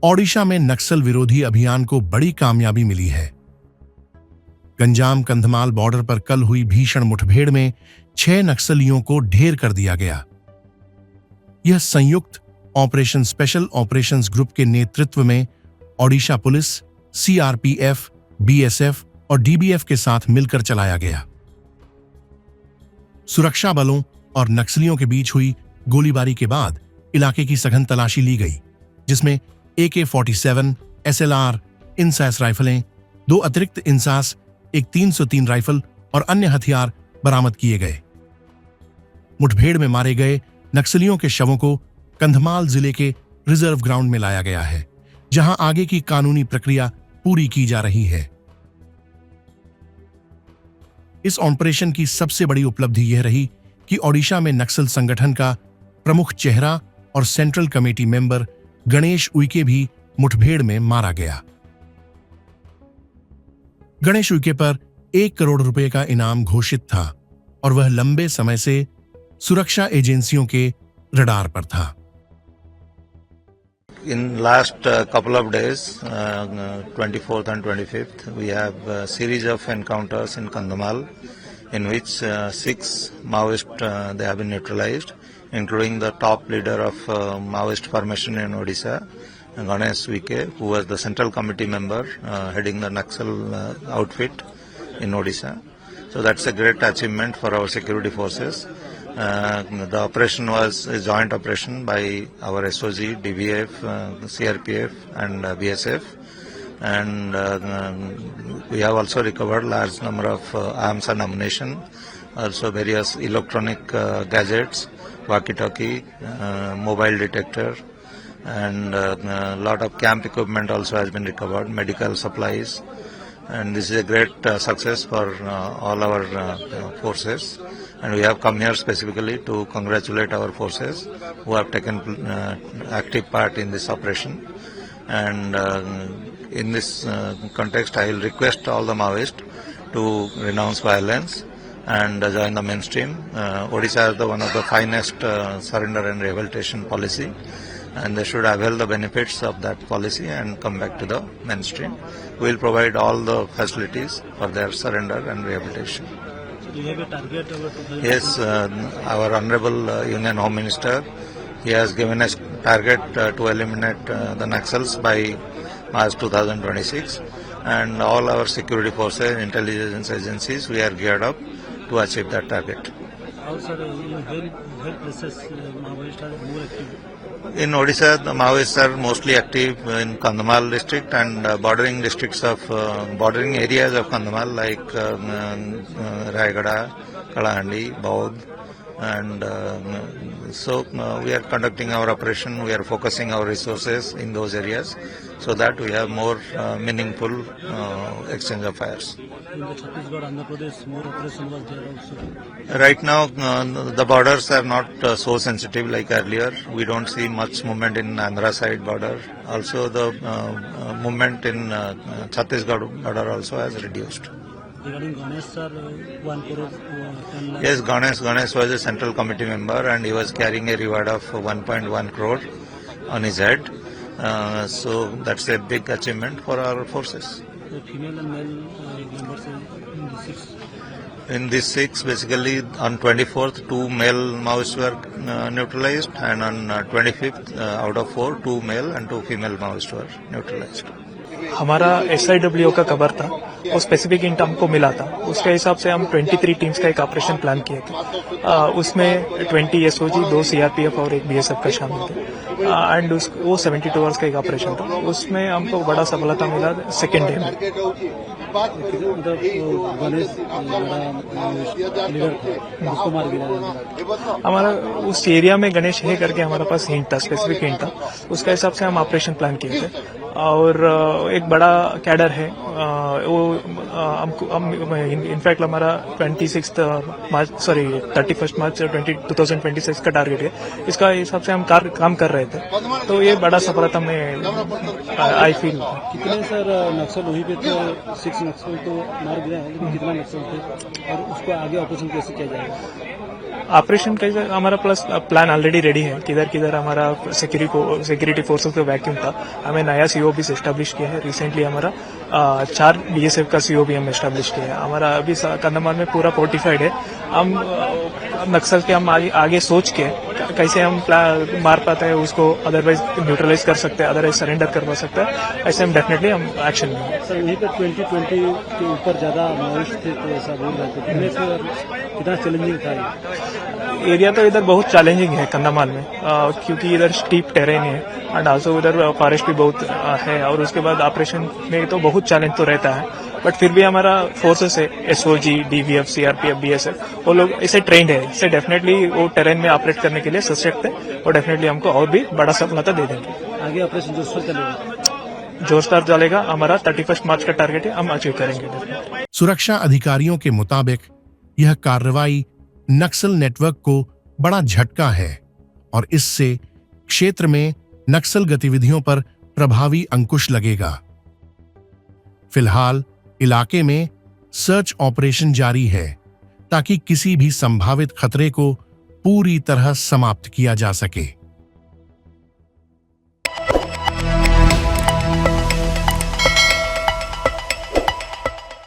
ओडिशा में नक्सल विरोधी अभियान को बड़ी कामयाबी मिली है। गंजाम कंधमाल बॉर्डर पर कल हुई भीषण मुठभेड़ में 6 नक्सलियों को ढेर कर दिया गया। यह संयुक्त ऑपरेशन स्पेशल ऑपरेशंस ग्रुप के नेतृत्व में ओडिशा पुलिस, सीआरपीएफ, बीएसएफ और डीबीएफ के साथ मिलकर चलाया गया। सुरक्षा बलों और नक्सलियों के बीच हुई गोलीबारी के बाद इलाके की सघन तलाशी ली गई, जिसमें AK-47, SLR, इंसास राइफलें, 2 अतिरिक्त इंसास, एक 303 राइफल और अन्य हथियार बरामद किए गए। मुठभेड़ में मारे गए नक्सलियों के शवों को कंधमाल जिले के रिजर्व ग्राउंड में लाया गया है, जहां आगे की कानूनी प्रक्रिया पूरी की जा रही है। इस ऑपरेशन की सबसे बड़ी उपलब्धि यह रही कि ओडिशा में नक्सल संगठन का प्रमुख चेहरा और central committee member Ganesh Uikey भी मुठभेड़ में मारा गया। गणेश उइके पर 1 करोड़ रुपए का इनाम घोषित था और वह लंबे समय से सुरक्षा एजेंसियों के रडार पर था। In last couple of days, 24th and 25th, we have a series of encounters in Kandhamal, in which 6 Maoists they have been neutralized, including the top leader of Maoist formation in Odisha, Ganesh Uike, who was the central committee member heading the Naxal outfit in Odisha. So that's a great achievement for our security forces. The operation was a joint operation by our SOG, DBF, CRPF and BSF, and we have also recovered large number of arms and ammunition, also various electronic gadgets, walkie-talkie, mobile detector, and a lot of camp equipment also has been recovered, medical supplies, and this is a great success for all our forces. And we have come here specifically to congratulate our forces who have taken active part in this operation. And in this context, I will request all the Maoists to renounce violence and join the mainstream. Odisha has one of the finest surrender and rehabilitation policy, and they should avail the benefits of that policy and come back to the mainstream. We will provide all the facilities for their surrender and rehabilitation. Do you have a target over 2000? Yes, our Honorable Union Home Minister, he has given us target to eliminate the Naxals by March 2026, and all our security forces, intelligence agencies, we are geared up to achieve that target. How, sir, in where places Maoists are more active? In Odisha, the Maoists are mostly active in Kandhamal district and bordering districts of bordering areas of Kandhamal like Rayagada, Kalahandi, Baud, and so we are conducting our operation. We are focusing our resources in those areas so that we have more meaningful exchange of fires. In the Chhattisgarh, Andhra Pradesh, more operation was there also. Right now, the borders are not so sensitive like earlier. We don't see much movement in Andhra side border. Also, the movement in Chhattisgarh border also has reduced. Regarding Ganesh, sir, 1 crore 10 lakh. Yes, Ganesh was a central committee member and he was carrying a reward of 1.1 crore on his head. So that's a big achievement for our forces. The female and male members in the 6. In these 6, basically on 24th, 2 male Maoists were neutralized, and on 25th, out of 4, 2 male and 2 female Maoists were neutralized. हमारा SIWO का cover था, वो specific int हमको मिला था। उसके हिसाब से हम 23 टीम्स का एक ऑपरेशन प्लान किए थे। उसमें 20 SOG, 2 CRPF और 1 BSF का शामिल थे। एंड वो 72 आवर्स का एक ऑपरेशन था। उसमें हमको बड़ा सफलता मिला सेकेंड डे में। हमारा उस एरिया में गणेश है करके हमारे पास हिंट था, स्पेसिफिक हिंट था। उसका हिसाब से हम ऑपरेशन प्लान किए थे और एक बड़ा कैडर है वो हमको इनफैक्ट हमारा 31 मार्च 2026 का टारगेट है। इसका हिसाब से हम काम कर रहे थे, तो ये बड़ा सफलता में आई फील। कितने सर नक्सल वहीं पे थे? 6 नक्सल तो मार गया है, लेकिन कितना नक्सल थे और उसको आगे ऑपरेशन कैसे किया जाएगा? ऑपरेशन कैसे हमारा प्लस प्लान ऑलरेडी रेडी है, किधर किधर हमारा सिक्योरिटी फोर्सेस का वैक्यूम था, हमें नया सीओ भी एस्टेब्लिश किया है। रिसेंटली हमारा 4 बीएसएफ का सीओ भी हम एस्टेब्लिश किया है। हमारा अभी कंधमाल में पूरा फोर्टिफाइड है। हम नक्सल के हम आगे सोच के कैसे हम मार पाते हैं उसको, अदरवाइज न्यूट्रलाइज कर सकते हैं, अदरवाइज सरेंडर करवा सकते हैं, ऐसे हम डेफिनेटली हम एक्शन लेंगे। सर वहीं पर 2020 के ऊपर ज़्यादा माओइस्ट थे तो ऐसा बोल रहे थे, कितना चैलेंजिंग था ये? एरिया तो इधर बहुत चैलेंजिंग है कंधमाल में, क्योंकि इधर स्टीप टेरेन है एंड आल्सो इधर फॉरेस्ट भी बहुत है, और उसके बाद ऑपरेशन में तो बहुत चैलेंज तो रहता है। बट फिर भी हमारा फोर्सेस है, एसओजी, डीवीएफ, सीआरपीएफ, बीएसएफ, वो लोग इसे ट्रेंड है, इसे डेफिनेटली वो टेरेन में ऑपरेट करने के लिए सशक्त है, और डेफिनेटली हमको और भी बड़ा सफलता दे देंगे। आगे ऑपरेशन जोरदार चलेगा? जोरदार चलेगा। हमारा 31 मार्च का टारगेट है, हम अचीव करेंगे। सुरक्षा अधिकारियों के मुताबिक यह कार्रवाई नक्सल नेटवर्क को बड़ा झटका है और इससे क्षेत्र में नक्सल गतिविधियों पर प्रभावी अंकुश लगेगा। फिलहाल इलाके में सर्च ऑपरेशन जारी है ताकि किसी भी संभावित खतरे को पूरी तरह समाप्त किया जा सके।